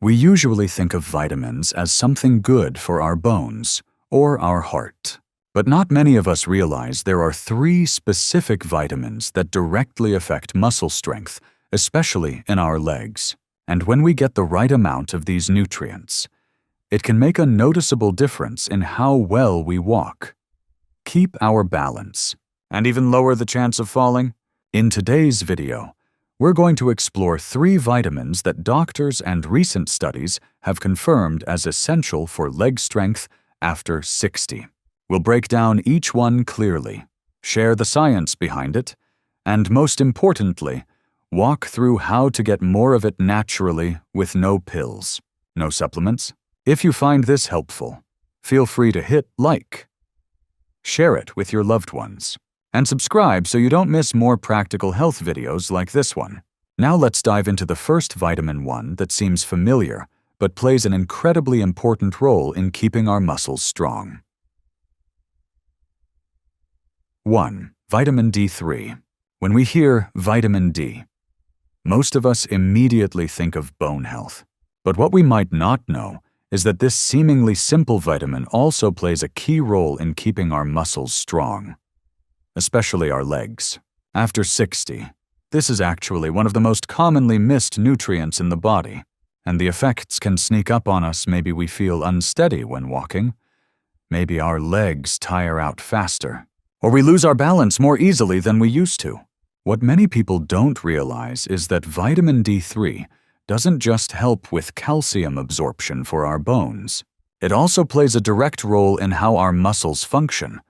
We usually think of vitamins as something good for our bones or our heart. But not many of us realize there are 3 specific vitamins that directly affect muscle strength, especially in our legs. And when we get the right amount of these nutrients, it can make a noticeable difference in how well we walk, keep our balance, and even lower the chance of falling. In today's video, we're going to explore 3 vitamins that doctors and recent studies have confirmed as essential for leg strength after 60. We'll break down each one clearly, share the science behind it, and most importantly, walk through how to get more of it naturally with no pills, no supplements. If you find this helpful, feel free to hit like, share it with your loved ones, and subscribe so you don't miss more practical health videos like this one. Now let's dive into the first vitamin one that seems familiar but plays an incredibly important role in keeping our muscles strong. 1. Vitamin D3. When we hear vitamin D, most of us immediately think of bone health. But what we might not know is that this seemingly simple vitamin also plays a key role in keeping our muscles strong, especially our legs. After 60, this is actually one of the most commonly missed nutrients in the body, and the effects can sneak up on us. Maybe we feel unsteady when walking, maybe our legs tire out faster, or we lose our balance more easily than we used to. What many people don't realize is that vitamin D3 doesn't just help with calcium absorption for our bones. It also plays a direct role in how our muscles function.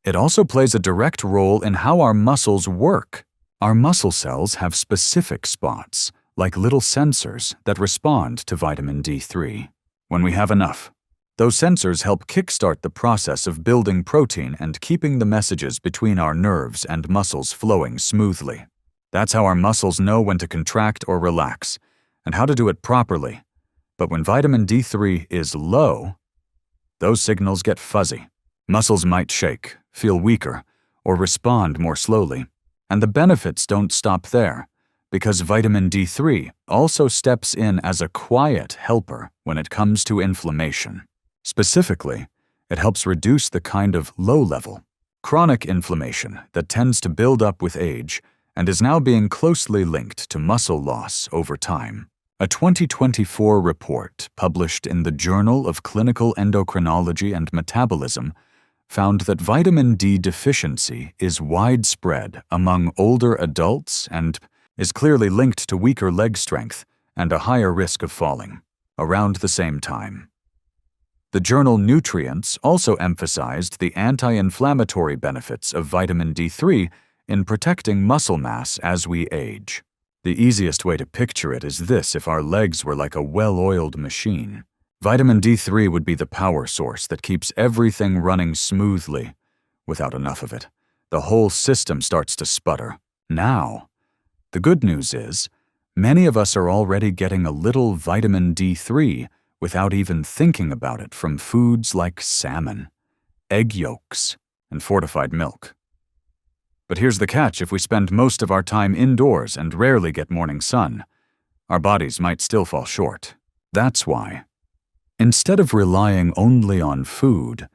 It also plays a direct role in how our muscles work. Our muscle cells have specific spots, like little sensors, that respond to vitamin D3. When we have enough, those sensors help kickstart the process of building protein and keeping the messages between our nerves and muscles flowing smoothly. That's how our muscles know when to contract or relax, and how to do it properly. But when vitamin D3 is low, those signals get fuzzy. Muscles might shake, feel weaker, or respond more slowly. And the benefits don't stop there, because vitamin D3 also steps in as a quiet helper when it comes to inflammation. Specifically, it helps reduce the kind of low-level, chronic inflammation that tends to build up with age and is now being closely linked to muscle loss over time. A 2024 report published in the Journal of Clinical Endocrinology and Metabolism found that vitamin D deficiency is widespread among older adults and is clearly linked to weaker leg strength and a higher risk of falling. Around the same time, the journal Nutrients also emphasized the anti-inflammatory benefits of vitamin D3 in protecting muscle mass as we age. The easiest way to picture it is this: if our legs were like a well-oiled machine, vitamin D3 would be the power source that keeps everything running smoothly. Without enough of it, the whole system starts to sputter. Now, the good news is, many of us are already getting a little vitamin D3 without even thinking about it from foods like salmon, egg yolks, and fortified milk. But here's the catch: if we spend most of our time indoors and rarely get morning sun, our bodies might still fall short. That's why, instead of relying only on food,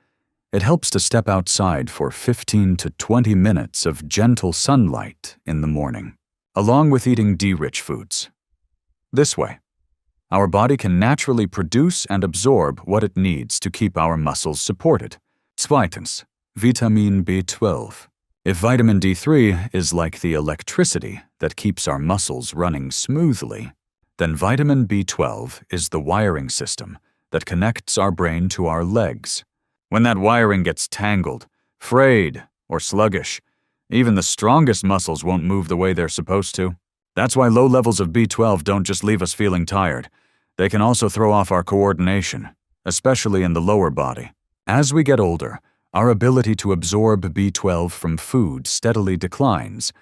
it helps to step outside for 15 to 20 minutes of gentle sunlight in the morning, along with eating D-rich foods. This way, our body can naturally produce and absorb what it needs to keep our muscles supported. Zweitens, Vitamin B12. If vitamin D3 is like the electricity that keeps our muscles running smoothly, then vitamin B12 is the wiring system that connects our brain to our legs. When that wiring gets tangled, frayed, or sluggish, even the strongest muscles won't move the way they're supposed to. That's why low levels of B12 don't just leave us feeling tired. They can also throw off our coordination, especially in the lower body. As we get older, our ability to absorb B12 from food steadily declines.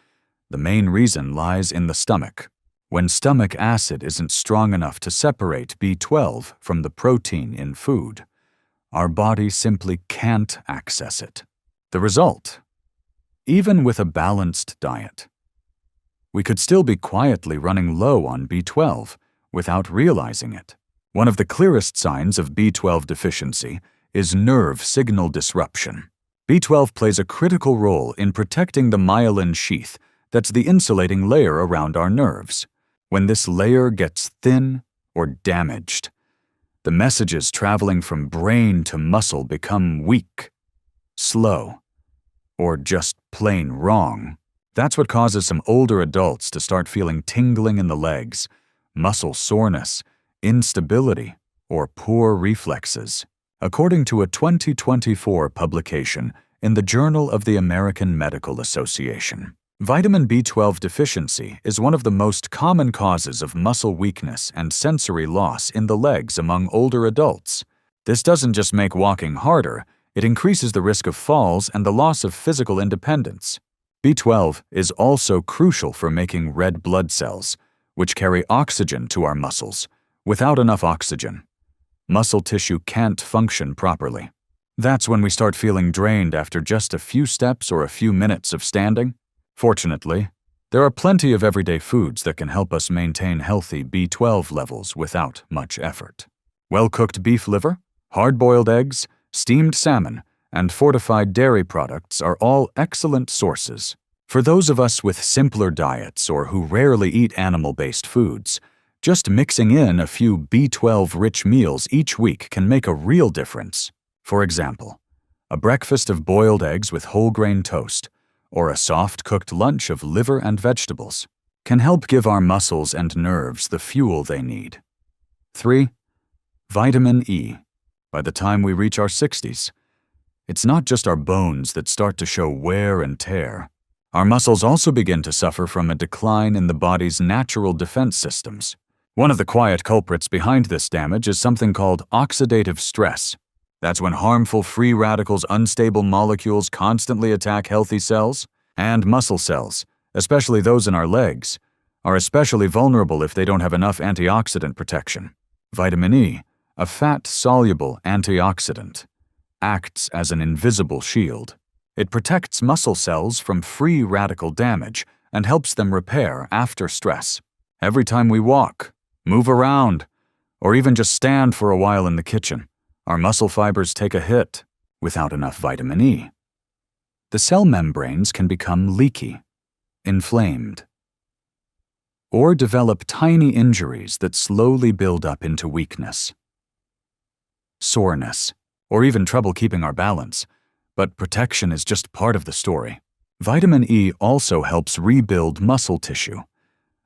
The main reason lies in the stomach. When stomach acid isn't strong enough to separate B12 from the protein in food, our body simply can't access it. The result: even with a balanced diet, we could still be quietly running low on B12 without realizing it. One of the clearest signs of B12 deficiency is nerve signal disruption. B12 plays a critical role in protecting the myelin sheath that's the insulating layer around our nerves. When this layer gets thin or damaged, the messages traveling from brain to muscle become weak, slow, or just plain wrong. That's what causes some older adults to start feeling tingling in the legs, muscle soreness, instability, or poor reflexes. According to a 2024 publication in the Journal of the American Medical Association, vitamin B12 deficiency is one of the most common causes of muscle weakness and sensory loss in the legs among older adults. This doesn't just make walking harder, it increases the risk of falls and the loss of physical independence. B12 is also crucial for making red blood cells, which carry oxygen to our muscles. Without enough oxygen, muscle tissue can't function properly. That's when we start feeling drained after just a few steps or a few minutes of standing. Fortunately, there are plenty of everyday foods that can help us maintain healthy B12 levels without much effort. Well-cooked beef liver, hard-boiled eggs, steamed salmon, and fortified dairy products are all excellent sources. For those of us with simpler diets or who rarely eat animal-based foods, just mixing in a few B12-rich meals each week can make a real difference. For example, a breakfast of boiled eggs with whole-grain toast, or a soft-cooked lunch of liver and vegetables, can help give our muscles and nerves the fuel they need. 3. Vitamin E. By the time we reach our 60s, it's not just our bones that start to show wear and tear. Our muscles also begin to suffer from a decline in the body's natural defense systems. One of the quiet culprits behind this damage is something called oxidative stress. That's when harmful free radicals, unstable molecules constantly attack healthy cells, and muscle cells, especially those in our legs, are especially vulnerable if they don't have enough antioxidant protection. Vitamin E, a fat-soluble antioxidant, acts as an invisible shield. It protects muscle cells from free radical damage and helps them repair after stress. Every time we walk, move around, or even just stand for a while in the kitchen, our muscle fibers take a hit without enough vitamin E. The cell membranes can become leaky, inflamed, or develop tiny injuries that slowly build up into weakness, soreness, or even trouble keeping our balance. But protection is just part of the story. Vitamin E also helps rebuild muscle tissue,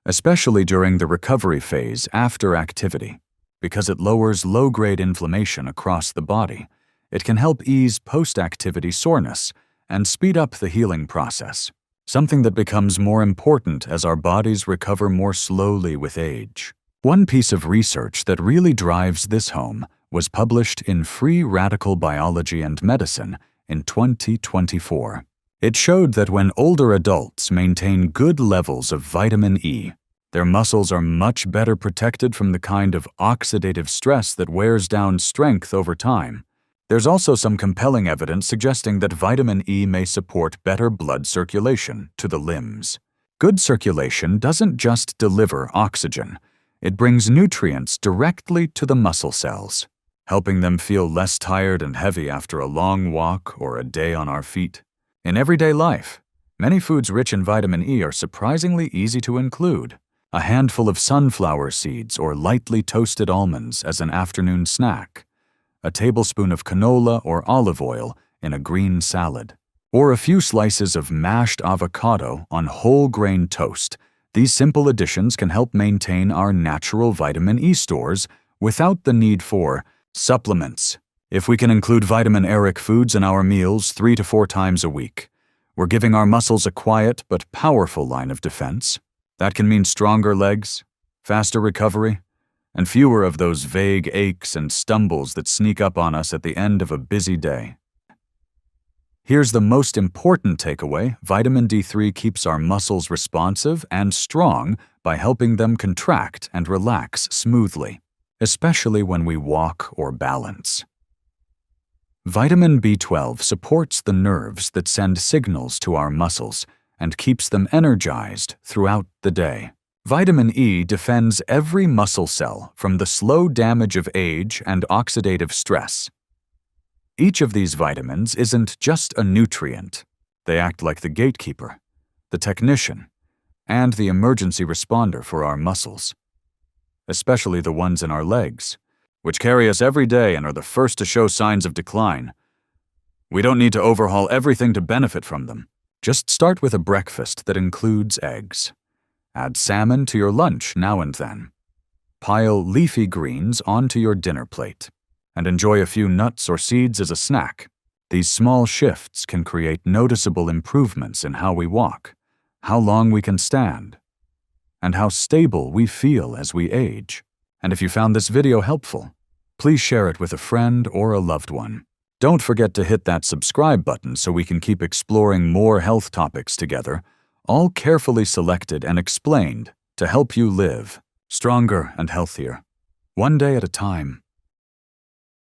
especially during the recovery phase after activity. Because it lowers low-grade inflammation across the body, it can help ease post-activity soreness and speed up the healing process, something that becomes more important as our bodies recover more slowly with age. One piece of research that really drives this home was published in Free Radical Biology and Medicine in 2024. It showed that when older adults maintain good levels of vitamin E, their muscles are much better protected from the kind of oxidative stress that wears down strength over time. There's also some compelling evidence suggesting that vitamin E may support better blood circulation to the limbs. Good circulation doesn't just deliver oxygen, it brings nutrients directly to the muscle cells, helping them feel less tired and heavy after a long walk or a day on our feet. In everyday life, many foods rich in vitamin E are surprisingly easy to include. A handful of sunflower seeds or lightly toasted almonds as an afternoon snack, a tablespoon of canola or olive oil in a green salad, or a few slices of mashed avocado on whole grain toast. These simple additions can help maintain our natural vitamin E stores without the need for supplements. If we can include vitamin-eric foods in our meals 3 to 4 times a week, we're giving our muscles a quiet but powerful line of defense. That can mean stronger legs, faster recovery, and fewer of those vague aches and stumbles that sneak up on us at the end of a busy day. Here's the most important takeaway: vitamin D3 keeps our muscles responsive and strong by helping them contract and relax smoothly, especially when we walk or balance. Vitamin B12 supports the nerves that send signals to our muscles and keeps them energized throughout the day. Vitamin E defends every muscle cell from the slow damage of age and oxidative stress. Each of these vitamins isn't just a nutrient. They act like the gatekeeper, the technician, and the emergency responder for our muscles, especially the ones in our legs, which carry us every day and are the first to show signs of decline. We don't need to overhaul everything to benefit from them. Just start with a breakfast that includes eggs. Add salmon to your lunch now and then. Pile leafy greens onto your dinner plate, and enjoy a few nuts or seeds as a snack. These small shifts can create noticeable improvements in how we walk, how long we can stand, and how stable we feel as we age. And if you found this video helpful, please share it with a friend or a loved one. Don't forget to hit that subscribe button so we can keep exploring more health topics together, all carefully selected and explained to help you live stronger and healthier, one day at a time.